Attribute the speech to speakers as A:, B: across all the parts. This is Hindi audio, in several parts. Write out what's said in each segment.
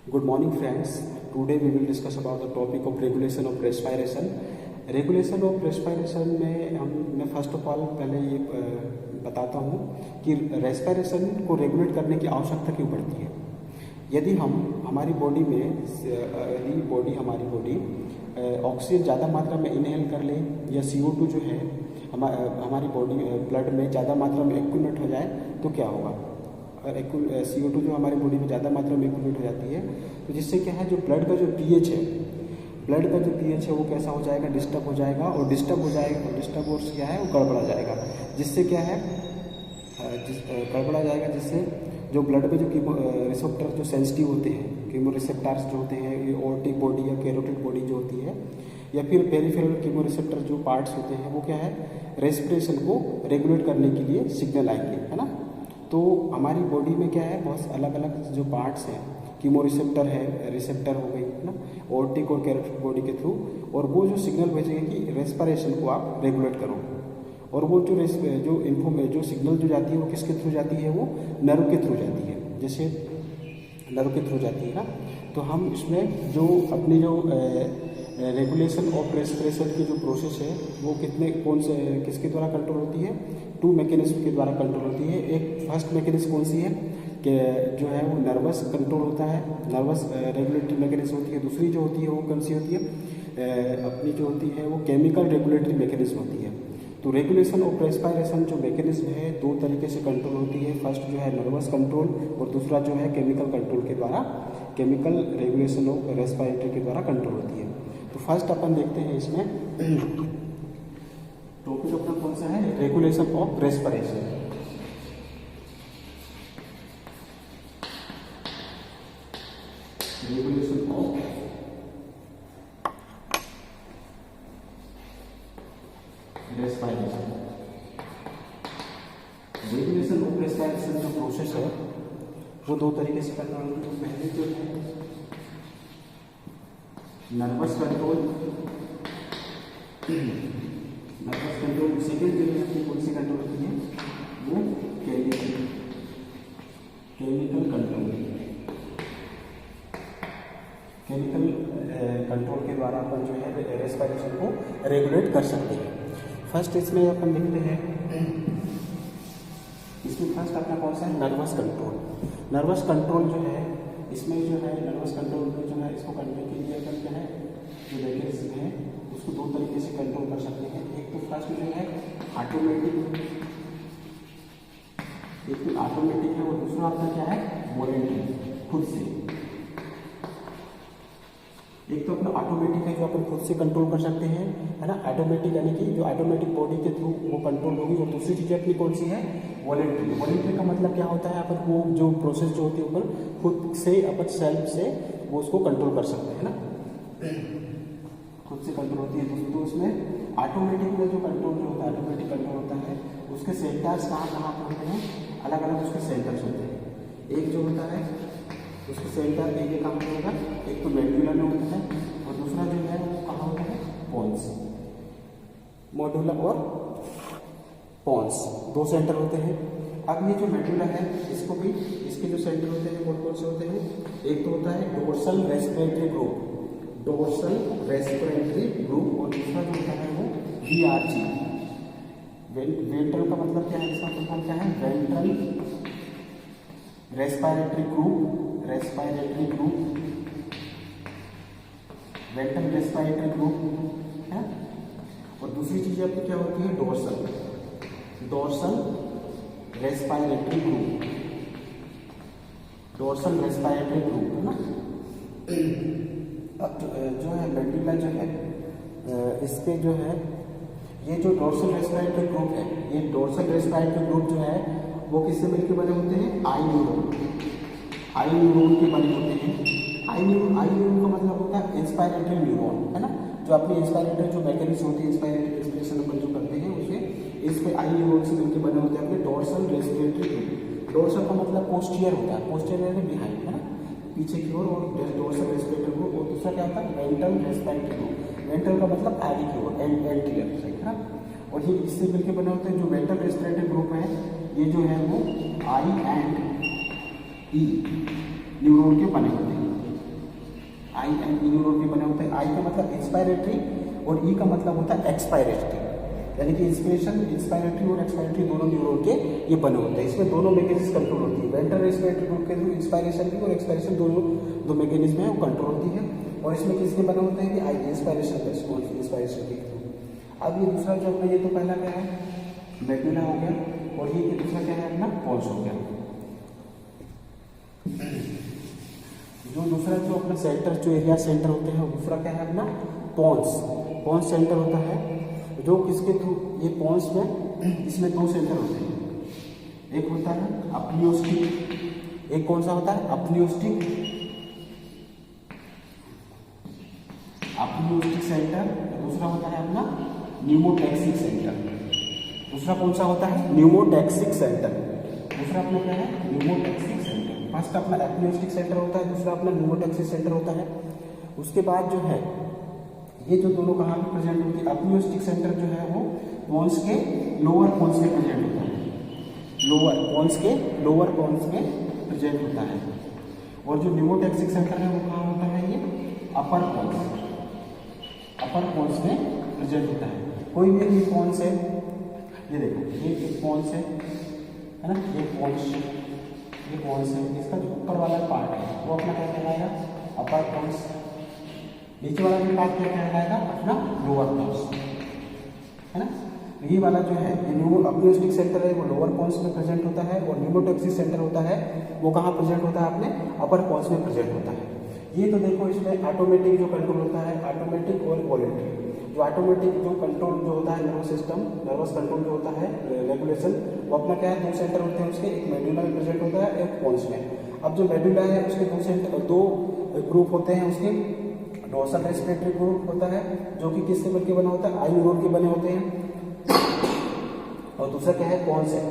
A: Good morning, friends. Today we will discuss about the topic of regulation of respiration. Regulation of respiration में मैं फर्स्ट ऑफ ऑल पहले ये बताता हूँ कि रेस्पिरेशन को रेगुलेट करने की आवश्यकता क्यों पड़ती है। यदि हमारी बॉडी ऑक्सीजन ज़्यादा मात्रा में इनहेल कर ले या CO2 जो है हमारी बॉडी ब्लड में ज़्यादा मात्रा में एक्यूमुलेट हो जाए तो क्या होगा। अगर CO2 जो हमारी बॉडी में ज़्यादा मात्रा में एक्यूमुलेट हो जाती है तो जिससे क्या है, जो ब्लड का जो pH है वो कैसा हो जाएगा, डिस्टर्ब हो जाएगा। और डिस्टर्ब और क्या है वो गड़बड़ा जाएगा। जिससे क्या है गड़बड़ा जाएगा, जिससे जो ब्लड में जो रिसेप्टर जो सेंसिटिव होते हैं, कीमो रिसेप्टर्स जो होते हैं, ये ऑर्टिक बॉडी या कैरोटिड बॉडी जो होती है, या फिर पेरिफेरल कीमो रिसेप्टर जो पार्ट्स होते हैं, वो क्या है रेस्पिरेशन को रेगुलेट करने के लिए सिग्नल आएंगे, है ना। तो हमारी बॉडी में क्या है, बहुत अलग अलग जो पार्ट्स हैं, कीमो रिसेप्टर हो गई, है ना, ऑर्टिक और कैरोटिड बॉडी के थ्रू, और वो जो सिग्नल भेजेंगे कि रेस्पिरेशन को आप रेगुलेट करो। और वो जो सिग्नल जो जाती है वो किसके थ्रू जाती है, वो नर्व के थ्रू जाती है। जैसे नर्व के थ्रू जाती है ना, तो हम इसमें जो अपनी जो रेगुलेशन ऑफ रेस्पिरेशन की जो प्रोसेस है वो किसके द्वारा कंट्रोल होती है, 2 मैकेनिज्म के द्वारा कंट्रोल होती है। एक फर्स्ट मैकेनिज्म कौन सी है कि जो है वो नर्वस कंट्रोल होता है, नर्वस रेगुलेटरी मैकेनिज्म होती है। दूसरी जो होती है वो कौन सी होती है, अपनी जो होती है वो केमिकल रेगुलेटरी मैकेनिज्म होती है। तो रेगुलेशन ऑफ रेस्पिरेशन जो मैकेनिज्म है 2 तरीके से कंट्रोल होती है। फर्स्ट जो है नर्वस कंट्रोल और दूसरा जो है केमिकल कंट्रोल के द्वारा, केमिकल रेगुलेशन ऑफ रेस्पिरेटरी के द्वारा कंट्रोल होती है। तो फर्स्ट अपन देखते हैं इसमें टॉपिक अपना कौन सा है, regulation of respiration. Regulation of respiration. Regulation of respiration जो प्रोसेस है वो 2 तरीके से करना होगी। तो पहले जो है नर्वस कंट्रोल, सेकेंड जो है अपनी कौन सी कंट्रोल होती है, वो केमिकल कंट्रोल के द्वारा अपन जो है रेस्पिरेशन को रेगुलेट कर सकते हैं। फर्स्ट इसमें अपन देखते हैं, इसमें फर्स्ट अपना कौन सा है, नर्वस कंट्रोल। नर्वस कंट्रोल जो है इसमें जो है नर्वस कंट्रोल में जो है इसको करने के लिए अपन क्या है, जो मैकेनिज्म है उसको 2 तरीके से कंट्रोल कर सकते हैं। एक तो फर्स्ट जो है ऑटोमेटिक है, और दूसरा अपना क्या है वॉलंटरी, खुद से। एक तो अपना ऑटोमेटिक है जो अपन खुद से कंट्रोल कर सकते हैं, है ना, ऑटोमेटिक यानी कि जो ऑटोमेटिक बॉडी के थ्रू वो कंट्रोल होगी। और दूसरी चीज़ अपनी कौन सी है, वॉलंटरी। वॉलंटरी का मतलब क्या होता है, अपन वो जो प्रोसेस जो होती है अपन खुद से अपन सेल्फ से वो उसको कंट्रोल कर सकते हैं ना, खुद से कंट्रोल होती है। तो उसमें ऑटोमेटिक में जो कंट्रोल जो होता है, ऑटोमेटिक कंट्रोल होता है, उसके सेंटर्स कहाँ होते हैं, अलग अलग उसके सेंटर्स होते हैं। एक जो होता है उसके सेंटर एक कहाँ होगा, एक तो मेडुला में होता है, और दूसरा जो है वो कहाँ होता है, पोन्स। मेडुला और पोन्स 2 सेंटर होते हैं। अब ये जो मेडुला है इसको भी, इसके जो सेंटर होते हैं कौन कौन से होते हैं, एक तो होता है डोर्सल रेस्पिरेटरी ग्रुप, और दूसरा जो होता है वो VRG। वेंट्रल का मतलब क्या है, इसका मतलब क्या है, ventral respiratory group, ventral respiratory group है। और दूसरी चीज आपकी क्या होती है, डोर्सल रेस्पिरेटरी ग्रुप, है ना। अब जो है मेडुला जो है इसके जो है ये जो डोर्सल रेस्पिरेटरी ग्रुप है, ये डोर्सल रेस्पिरेटरी ग्रुप जो है वो किससे मिलकर बने होते हैं, आई न्यूरॉन के बने होते हैं। आई न्यूरॉन का मतलब होता है इंस्पायरेटरी न्यूरॉन, है ना, जो अपनी इंस्पायरेटरी जो मैकेनिज्म होती है, इंस्पिरेशन अपन जो करते हैं उसे इस पे आई न्यूरॉन से मिलकर बने होते हैं अपने डोर्सल रेस्पिरेटरी ग्रुप। डोर्सल का मतलब पोस्टीरियर होता है, पोस्टीरियर यानी बिहाइंड, है ना, पीछे की ओर, और डोर्सल रेस्पिरेटरी ग्रुप। और दूसरा क्या होता है, वेंट्रल रेस्पिरेटरी ग्रुप। वेंट्रल का मतलब आगे की ओर, एंटीरियर, सही है ना। और ये इससे मिलकर बने होते हैं जो वेंट्रल रेस्पिरेटरी ग्रुप है, ये जो है वो आई एंड ई न्यूरॉन के बने होते हैं। आई एंड ई न्यूरॉन भी बने होते हैं। आई का मतलब इंस्पायरेटरी और ई का मतलब होता है एक्सपायरेटरी, यानी कि इंस्पिरेशन, इंस्पायरेटरी और एक्सपायरेटरी दोनों न्यूरॉन के ये बने होते हैं। इसमें दोनों मैकेनिज्म कंट्रोल होती है, वेंट्रल रेस्पिरेटरी ग्रुप के थ्रू इंस्पायरेशन की और एक्सपायरेशन दोनों दो मैकेनिज्म है वो कंट्रोल होती है। और इसमें किसके बने होते हैं कि आई इंस्पायरेशन इंस्पायरेशन के थ्रू। अब ये दूसरा जो अपना, ये तो पहला क्या है मेडुला हो गया, और ये दूसरा क्या है अपना पोन्स हो गया। जो दूसरा जो अपना सेंटर, जो एरिया सेंटर होते हैं, दूसरा क्या है अपना पोन्स। पोन्स सेंटर होता है जो किसके थ्रू, ये पोन्स में इसमें दो सेंटर होते हैं, एक होता है अपनियोस्टिक, एक कौन सा होता है अपनियोस्टिक, अपनियोस्टिक सेंटर, दूसरा होता है अपना न्यूमोटैक्सिक सेंटर। दूसरा कौन सा होता है न्यूमोटैक्सिक सेंटर, दूसरा अपना क्या है न्यूमोटैक्सिक सेंटर। फर्स्ट अपना एप्नियोस्टिक सेंटर होता है, दूसरा अपना न्यूमोटैक्सिक सेंटर होता है। उसके बाद जो है ये जो दोनों कहाँ पे प्रेजेंट होती है, एप्नियोस्टिक सेंटर जो है वो पोन्स के लोअर पोन्स में प्रेजेंट होता है, लोअर पोन्स के लोअर पोन्स में प्रेजेंट होता है। और जो न्यूमोटैक्सिक सेंटर है वो कहाँ होता है, ये अपर पोन्स, अपर पोन्स में प्रेजेंट होता है। कोई भी एक पोन्स है, ये देखो ये एक पोन्स है ना, ये पोन्स है, इसका जो ऊपर वाला पार्ट है वो अपना क्या कहलाएगा अपर पोन्स, नीचे वाला भी पार्ट क्या कहलाएगा अपना लोअर पोन्स, है ना। ये वाला जो है ये अपनियोस्टिक सेंटर है वो लोअर पोन्स में प्रेजेंट होता है, और न्यूमोटैक्सिक सेंटर होता है वो कहाँ प्रेजेंट होता है अपने अपर पोन्स में प्रेजेंट होता है। ये तो देखो इसमें ऑटोमेटिक जो कंट्रोल होता है, ऑटोमेटिक और वॉलंटरी। जो ऑटोमेटिक जो कंट्रोल जो होता है नर्वस सिस्टम, नर्वस कंट्रोल जो होता है रेगुलेशन, वो अपना क्या है दो सेंटर होते हैं उसके, एक मेडुला में प्रेजेंट होता है, एक पोन्स में। अब जो मेडुला है उसके दो सेंटर, दो ग्रुप होते हैं उसके, डोर्सल रेस्पिरेटरी ग्रुप होता है जो कि किससे मिलकर बना होता है आई न्यूरॉन के बने होते हैं, और दूसरा क्या है पोन्स है,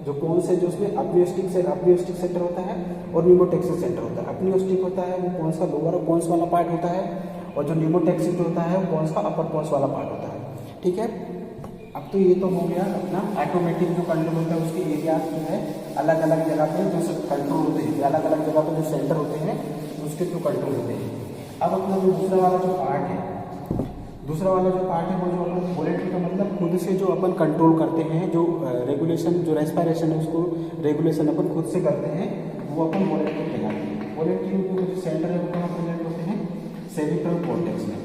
A: जो पोन्स है जो उसमें अपनियोस्टिक सेंटर होता है और न्यूमोटैक्सिक सेंटर होता है। अपनियोस्टिक होता है वो पोन्स का लोअर पोन्स वाला पार्ट होता है, और जो न्यूमोटैक्सिक जो होता है वो पोन्स का अपर पोन्स वाला पार्ट होता है। ठीक है, अब तो ये तो हो गया अपना ऑटोमेटिक जो कंट्रोल होता है, उसके एरियाज जो है अलग अलग जगह पे जो कंट्रोल होते हैं, अलग अलग जगह पे जो सेंटर होते हैं उसके थ्रू कंट्रोल होते हैं। अब अपना जो दूसरा वाला जो पार्ट है, दूसरा वाला जो पार्ट है वो जो अपन वॉलेंट्री का मतलब खुद से जो अपन कंट्रोल करते हैं, जो रेगुलेशन जो रेस्पिरेशन है उसको रेगुलेशन अपन खुद से करते हैं, वो अपन वॉलेंट्री कहलाते हैं। वॉलेंट्री के जो सेंटर है वो कहाँ प्रेजेंट होते हैं सेरिब्रल कॉर्टेक्स में,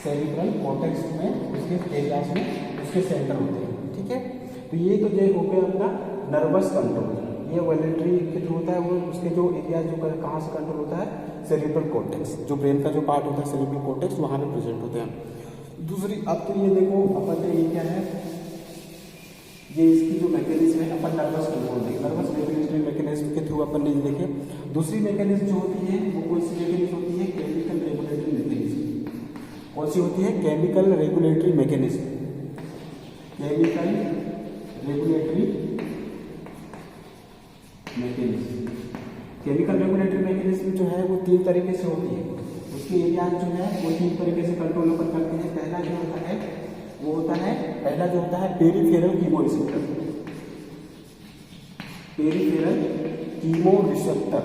A: सेरिब्रल कॉर्टेक्स में उसके एरियाज में उसके सेंटर होते हैं। ठीक है, तो ये तो जो हो गया अपना नर्वस कंट्रोल, ये वॉलेंट्री के थ्रू होता है, वो उसके जो एरिया जो कहाँ से कंट्रोल होता है सेरिब्रल कॉर्टेक्स, जो ब्रेन का जो पार्ट होता है सेरिब्रल कॉर्टेक्स वहाँ पे प्रेजेंट होते हैं। दूसरी अब तो ये देखो अपन ये क्या है, ये इसकी जो मैकेनिज्म है अपन नर्वस कंट्रोल देखें, नर्वस रेगुलेटरी मैकेनिज्म के थ्रू अपन ने देखे। दूसरी मैकेनिज्म जो होती है वो कौन सी मैकेनिज्म होती है केमिकल रेगुलेटरी मैकेनिज्म। कौन सी होती है chemical regulatory mechanism, chemical regulatory mechanism. Chemical regulatory mechanism जो है वो तीन तरीके से होती है, उसके एरिया जो है वो तीन तरीके से कंट्रोल अपन करते हैं। पहला जो होता है वो होता है, पहला जो होता है peripheral chemoreceptor, peripheral chemoreceptor,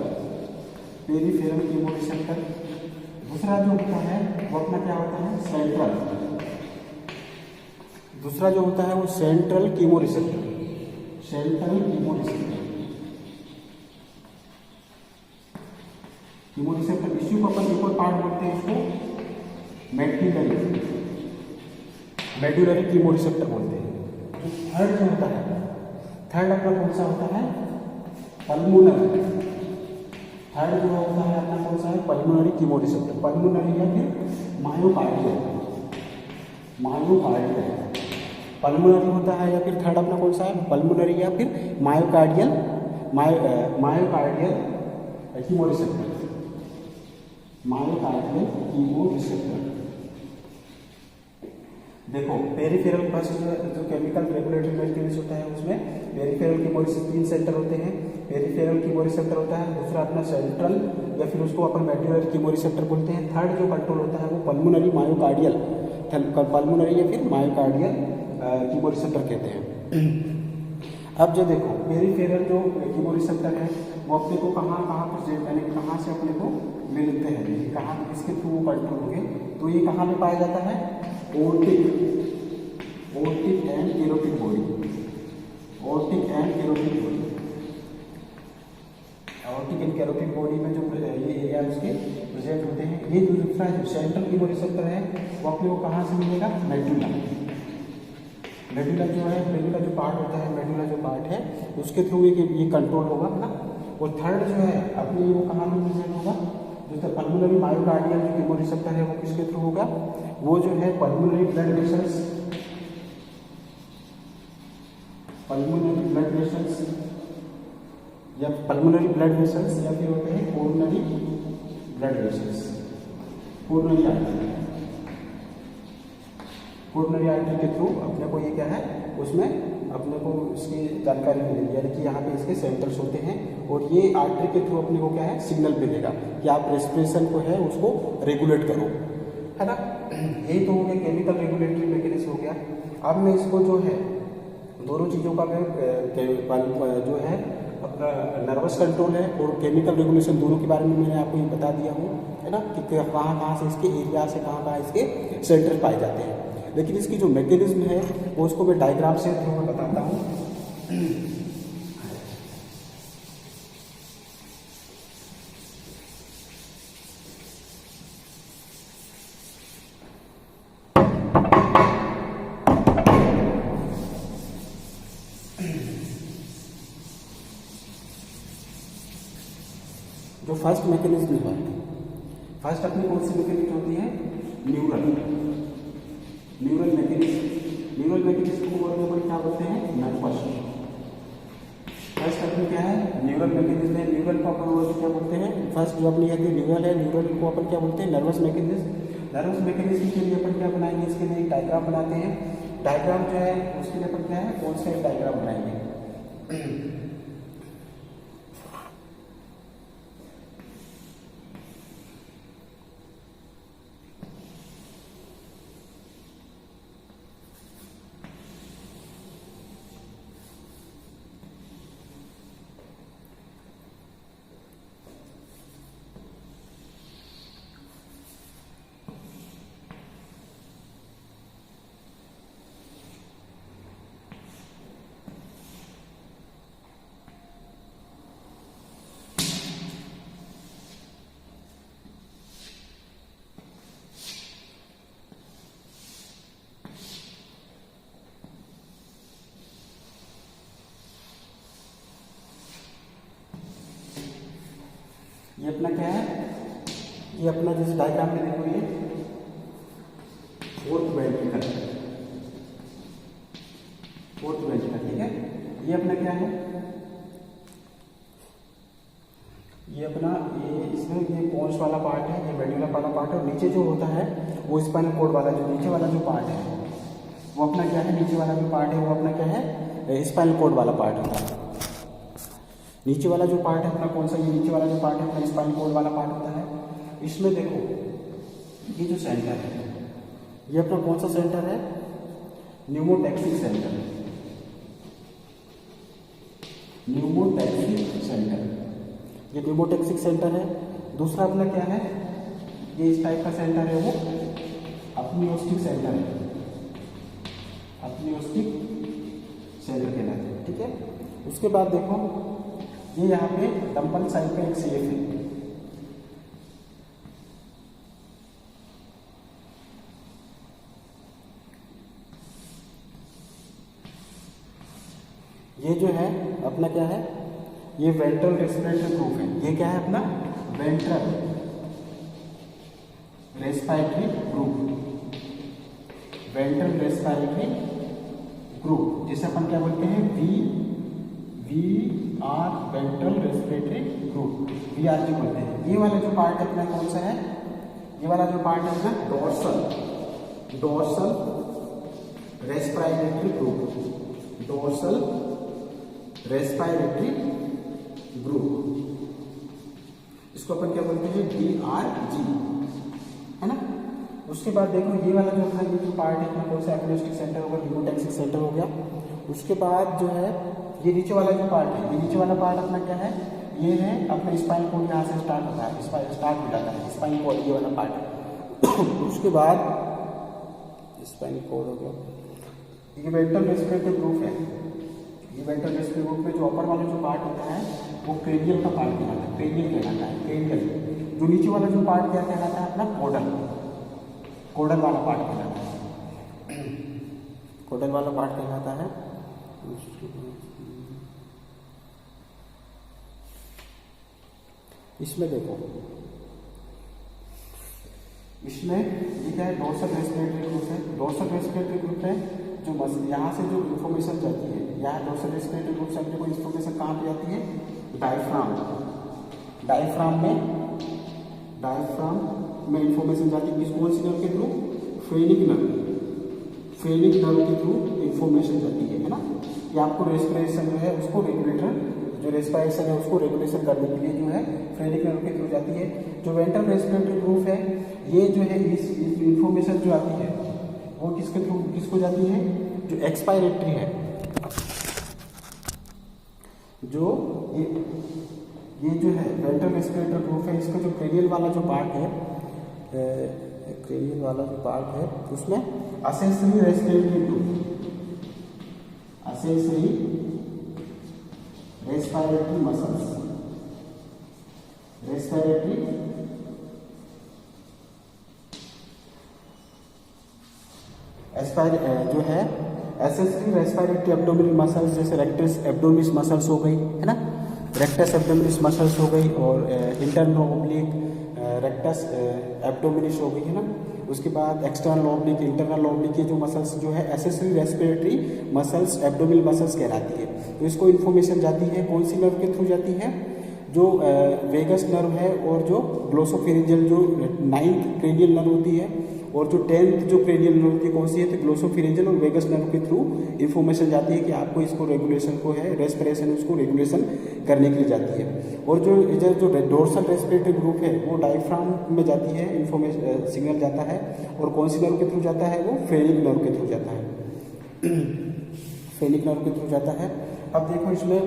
A: peripheral chemoreceptor. दूसरा जो होता है वो अपना क्या होता है सेंट्रल, दूसरा जो होता है वो central chemoreceptor, central chemoreceptor. Chemoreceptor issue को अपन एक और पार्ट बोलते हैं, इसको मेडुलरी, मेडुलरी कीमोरिसेप्टर बोलते हैं। थर्ड जो होता है, थर्ड अपना कौन सा होता है पल्मोनरी, थर्ड जो होता है अपना कौन सा है पल्मोनरी कीमोरिसेप्टर, पल्मोनरी या फिर मायोकार्डियल, मायोकार्डियल पल्मोनरी होता है, या फिर थर्ड अपना कौन सा है पल्मोनरी या फिर myocardial, myocardial chemoreceptor, myocardial chemoreceptor. देखो पेरिफेरल फर्स्ट जो केमिकल रेगुलेटरी मैकेनिज्म होता है उसमें पेरिफेरल कीमोरिसेप्टर तीन सेंटर होते हैं, पेरिफेरल कीमोरिसेप्टर होता है, दूसरा अपना सेंट्रल या फिर उसको अपन मेडुलरी कीमोरिसेप्टर बोलते हैं। थर्ड जो कंट्रोल होता है वो पल्मोनरी मायोकार्डियल, पल्मोनरी या फिर मायोकार्डियल कीमोरिसेप्टर कहते हैं। अब जो देखो पेरिफेरल जो कीमोरिसेप्टर है वो अपने को कहाँ प्रेजेंट, यानी कहाँ से अपने को मिलते हैं, ये कहाँ इसके थ्रू वो कंट्रोल होंगे, तो ये कहाँ पे पाया जाता है, aortic and carotid body, aortic and carotid body, optic and carotid body में जो ये एरिया उसके प्रेजेंट होते हैं। ये जो दूसरा जो सेंट्रल कीमोरिसेप्टर है वो अपने को कहाँ से मिलेगा, मेडुला, मेडुला जो है, मेडुला जो पार्ट होता है, मेडुला जो पार्ट है उसके थ्रू ये कंट्रोल होगा ना। और थर्ड जो है अपने वो कहाँ पे प्रेजेंट होगा, जो पल्मोनरी मायोकार्डियल जो कीमोरिसेप्टर है वो किसके थ्रू होगा, वो जो है pulmonary blood vessels, pulmonary blood vessels या पल्मोनरी ब्लड वेसल्स या फिर होते हैं coronary blood vessels, coronary artery, coronary artery के थ्रू अपने को ये क्या है, उसमें अपने को इसकी जानकारी मिलेगी, यानी कि यहाँ पे इसके सेंटर्स होते हैं और ये आर्टरी के थ्रू अपने को क्या है, सिग्नल मिलेगा कि आप रेस्पिरेशन को है उसको रेगुलेट करो, है ना। यही तो हो गया केमिकल रेगुलेटरी मैकेनिज्म हो गया। अब मैं इसको जो है दोनों चीज़ों का मैं जो है अपना नर्वस कंट्रोल है और केमिकल रेगुलेशन दोनों के बारे में मैंने आपको ये बता दिया हूँ, है ना, कि कहाँ से इसके एरिया से कहाँ इसके सेंटर पाए जाते हैं। लेकिन इसकी जो मैकेनिज्म है वो उसको मैं डायग्राम से थ्रू में बताता हूँ। जो फर्स्ट मैकेनिज्म है, फर्स्ट अपनी कौन सी मैकेनिज्म होती है, न्यूरल मैकेनिज्म, न्यूरल मैकेनिज्म को वर्ड क्या बोलते हैं, नर्वस। फर्स्ट अपनी क्या है, न्यूरल मैकेनिज्म है, न्यूरल को अपन वर्ड क्या बोलते हैं, फर्स्ट जो अपनी है न्यूरल है, न्यूरल को अपन क्या बोलते हैं, नर्वस मैकेनिज्म। नर्वस मैकेनिज्म के लिए अपन क्या बनाएंगे, इसके लिए एक डायग्राम बनाते हैं। डायग्राम जो है उसके लिए अपन क्या है, कौन सा डायग्राम बनाएंगे। ये अपना क्या है, ये अपना जिस डायग्राम में देखो ये फोर्थ वेंट्रिकल, ठीक है। ये अपना क्या है, ये अपना ये इसमें ये पोन्स वाला पार्ट है, ये मेडुला वाला पार्ट है, और नीचे जो होता है वो स्पाइनल कॉर्ड वाला जो नीचे वाला जो पार्ट है वो अपना क्या है, नीचे वाला जो पार्ट है वो अपना क्या है, स्पाइनल कॉर्ड वाला पार्ट होता है। नीचे वाला जो पार्ट है अपना कौन सा, ये नीचे वाला जो पार्ट है अपना स्पाइनल कॉर्ड वाला पार्ट होता है। इसमें देखो ये जो सेंटर है ये अपना कौन सा सेंटर है, न्यूमोटैक्सिक सेंटर, न्यूमोटैक्सिक सेंटर, ये न्यूमोटैक्सिक सेंटर है। दूसरा अपना क्या है, ये इस टाइप का सेंटर है वो अपनियोस्टिक सेंटर है, अपनियोस्टिक सेंटर कहलाता है, ठीक है। उसके बाद देखो ये यहाँ पे डंबल साइड का एक शेप है, ये जो है अपना क्या है, ये वेंट्रल रेस्पिरेटरी ग्रुप है। ये क्या है अपना ventral respiratory group, ventral respiratory group, जिसे अपन क्या बोलते हैं, we are ventral respiratory group, VRG बोलते हैं। ये वाला जो पार्ट है अपना कौन सा है, ये वाला जो पार्ट है अपना dorsal respiratory group, dorsal respiratory group, इसको अपन क्या बोलते हैं, DRG, है ना। उसके बाद देखो ये वाला जो है, ये जो पार्ट है अपना कौन सा, अपनियोस्टिक सेंटर होगा, न्यूमोटैक्सिक सेंटर हो गया। उसके बाद जो है ये नीचे वाला जो पार्ट है, ये नीचे वाला पार्ट अपना क्या है, ये है अपना स्पाइन कोड, यहाँ से स्टार्ट होता है, स्टार्ट हो जाता है स्पाइन कोड, ये वाला पार्ट। उसके बाद स्पाइन कोड हो गया, ये वेंट्रल रेस्पिरेटरी ग्रुप है। ये वेंट्रल रेस्पिरेटरी ग्रुप में जो अपर वाला जो पार्ट होता है वो क्रेनियल का पार्ट कहलाता है, क्रेनियल कहलाता है, क्रेनियल। जो नीचे वाला जो पार्ट क्या कहलाता है अपना कोडल, कोडल वाला पार्ट कहलाता है, कोडल वाला पार्ट कहलाता है। इसमें देखो, इसमें ये क्या है, डोर्सल रेस्पिरेटरी ग्रुप है। डोर्सल रेस्पिरेटरी ग्रुप है जो यहाँ से जो इन्फॉर्मेशन जाती है, यहाँ डोर्सल रेस्पिरेटरी ग्रुप से अपने को इन्फॉर्मेशन कहाँ पे जाती है, डायफ्राम, डायफ्राम में इन्फॉर्मेशन जाती है। किस कौन सी नर्व के through, phrenic nerve, phrenic nerve के थ्रू इन्फॉर्मेशन जाती है ना। ये आपको रेस्पिरेशन जो है उसको रेगुलेटर, जो रेस्पिरेशन है उसको रेगुलेशन करने के लिए जो है फ्रेनिक नर्व के थ्रू जाती है। जो वेंट्रल रेस्पिरेटरी ग्रुप है ये जो है इस इन्फॉर्मेशन जो आती है वो किसके थ्रू, किसको जाती है, जो एक्सपायरेटरी है, जो ये जो है वेंट्रल रेस्पिरेटरी ग्रुप है, इसका जो क्रेनियल वाला जो पार्ट है, क्रेनियल वाला जो पार्ट है उसमें accessory respiratory group, accessory respiratory muscles, respiratory जो है एसेसरी रेस्पिरेटरी एब्डोमिनल मसल्स, जैसे रेक्टस एब्डोमिनस मसल्स हो गई है ना, रेक्टस एब्डोमिनस मसल्स हो गई, और इंटरनो ओब्लिक रेक्टस एब्डोमिनस हो गई है ना। उसके बाद एक्सटर्नल ओब्लिक, इंटरनल ओब्लिक, ये जो मसल्स जो है accessory respiratory muscles, abdominal muscles कहलाती है। तो इसको इन्फॉर्मेशन जाती है कौन सी नर्व के थ्रू जाती है, जो वेगस नर्व है, और जो ग्लोसोफेरिंजियल जो 9th क्रेनियल नर्व होती है, और जो 10th जो क्रेनियल नर्व होती है कौन सी है, तो ग्लोसोफेरिंजियल और वेगस नर्व के थ्रू इन्फॉर्मेशन जाती है कि आपको इसको रेगुलेशन को है, रेस्पिरेशन उसको रेगुलेशन करने के लिए जाती है। और जो इधर जो डोर्सल रेस्पिरेटरी ग्रुप है वो डायफ्राम में जाती है, इन्फॉर्मेशन सिग्नल जाता है, और कौन सी नर्व के थ्रू जाता है, वो फ्रेनिक नर्व के थ्रू जाता है, फ्रेनिक नर्व के थ्रू जाता है। अब देखो इसमें